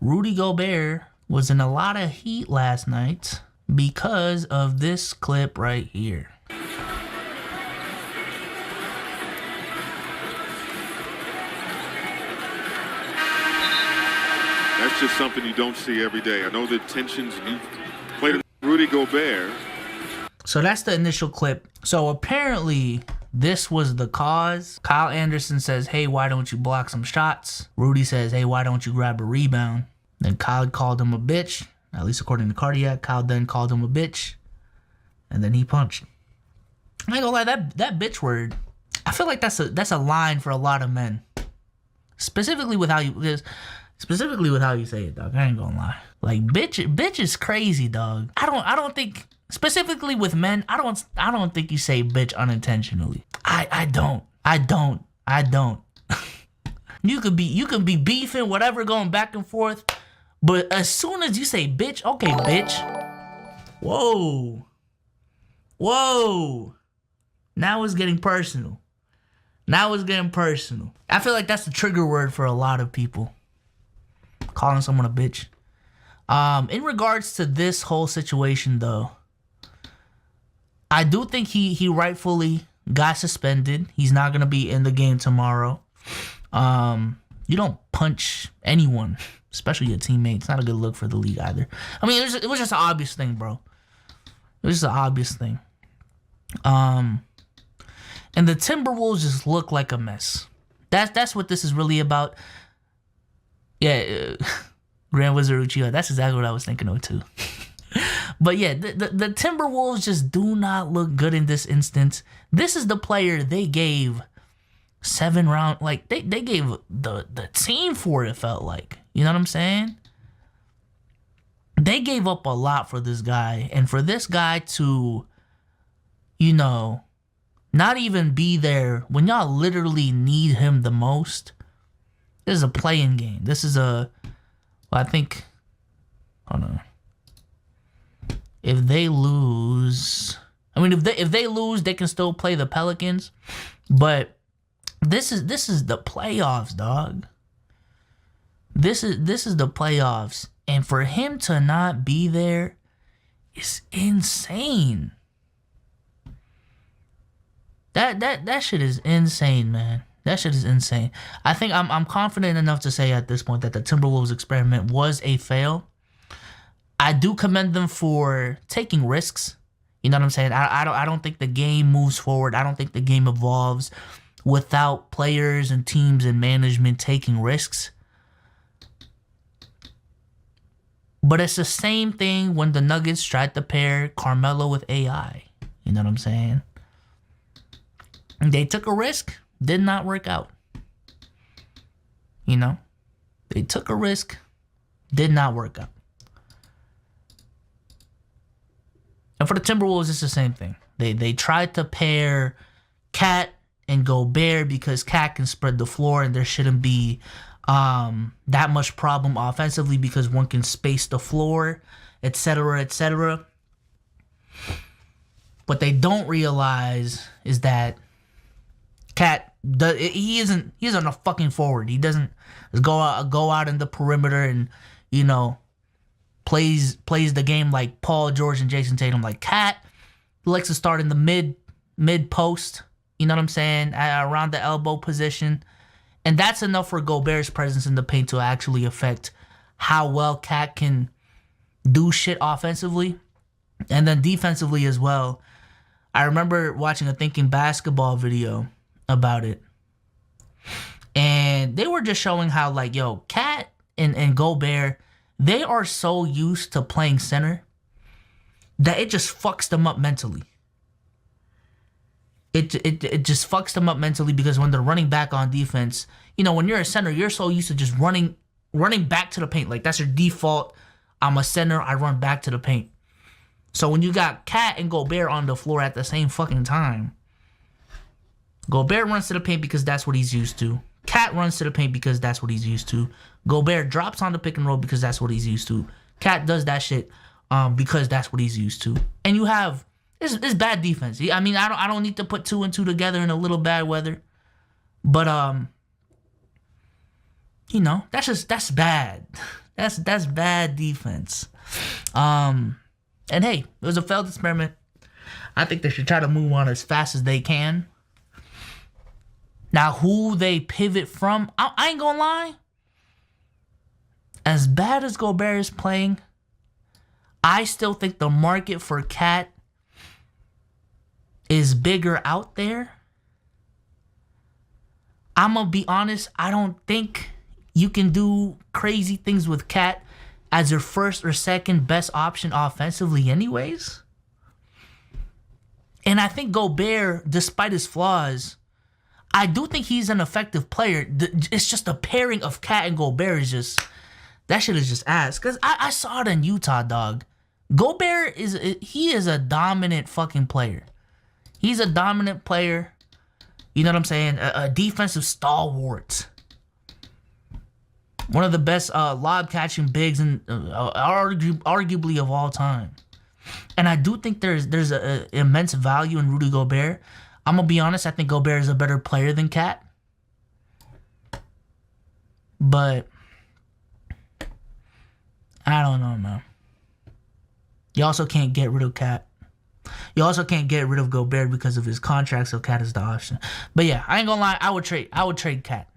Rudy Gobert was in a lot of heat last night because of this clip right here. That's just something you don't see every day. I know the tensions. You played Rudy Gobert. So that's the initial clip. So apparently this was the cause. Kyle Anderson says, hey, why don't you block some shots? Rudy says, hey, why don't you grab a rebound? Then Kyle called him a bitch. At least according to Cardiac, Kyle then called him a bitch. And then he punched. I ain't gonna lie, that bitch word, I feel like that's a line for a lot of men. Specifically with how you say it, dog. I ain't gonna lie. Like bitch is crazy, dog. I don't think, specifically with men, I don't think you say bitch unintentionally. I don't. You could be beefing, whatever, going back and forth, but as soon as you say bitch, okay, bitch. Whoa. Now it's getting personal. I feel like that's the trigger word for a lot of people. Calling someone a bitch. In regards to this whole situation, though, I do think he rightfully got suspended. He's not going to be in the game tomorrow. You don't punch anyone, especially your teammates. Not a good look for the league either. I mean, it was just an obvious thing, bro. It was just an obvious thing. And the Timberwolves just look like a mess. That's what this is really about. Yeah, Grand Wizard Uchiha. That's exactly what I was thinking of too. But yeah, the Timberwolves just do not look good in this instance. This is the player they gave 7 rounds. Like they gave the team for it, felt like. You know what I'm saying? They gave up a lot for this guy, and for this guy to, not even be there when y'all literally need him the most. This is a play-in game. This is hold on. If they lose, if they lose, they can still play the Pelicans, but this is the playoffs, dog. This is the playoffs, and for him to not be there is insane. That shit is insane, man. That shit is insane. I think I'm confident enough to say at this point that the Timberwolves experiment was a fail. I do commend them for taking risks. You know what I'm saying? I don't think the game moves forward. I don't think the game evolves without players and teams and management taking risks. But it's the same thing when the Nuggets tried to pair Carmelo with AI. You know what I'm saying? They took a risk, did not work out. They took a risk, did not work out. And for the Timberwolves, it's the same thing. They tried to pair Cat and Gobert because Cat can spread the floor and there shouldn't be that much problem offensively because one can space the floor, etc., etc. What they don't realize is that Cat, he isn't a fucking forward. He doesn't go out in the perimeter and plays the game like Paul George and Jason Tatum. Like Cat likes to start in the mid post. You know what I'm saying? Around the elbow position, and that's enough for Gobert's presence in the paint to actually affect how well Cat can do shit offensively, and then defensively as well. I remember watching a Thinking Basketball video about it, and they were just showing how Cat and Gobert, they are so used to playing center that it just fucks them up mentally. It just fucks them up mentally because when they're running back on defense, when you're a center, you're so used to just running back to the paint. Like that's your default. I'm a center, I run back to the paint. So when you got Cat and Gobert on the floor at the same fucking time, Gobert runs to the paint because that's what he's used to. Cat runs to the paint because that's what he's used to. Gobert drops on the pick and roll because that's what he's used to. Cat does that shit because that's what he's used to. And you have it's bad defense. I don't need to put 2 and 2 together in a little bad weather, but that's bad. That's bad defense. And hey, it was a failed experiment. I think they should try to move on as fast as they can. Now, who they pivot from, I ain't gonna lie. As bad as Gobert is playing, I still think the market for Cat is bigger out there. I'm gonna be honest, I don't think you can do crazy things with Cat as your first or second best option offensively anyways. And I think Gobert, despite his flaws, I do think he's an effective player. It's just the pairing of Cat and Gobert is just, that shit is just ass. Because I saw it in Utah, dog. Gobert is a dominant fucking player. He's a dominant player. You know what I'm saying? A defensive stalwart. One of the best lob catching bigs in arguably of all time. And I do think there's a immense value in Rudy Gobert. I'm gonna be honest, I think Gobert is a better player than Cat. But I don't know, man. You also can't get rid of Cat. You also can't get rid of Gobert because of his contract, so Cat is the option. But yeah, I ain't gonna lie, I would trade Cat.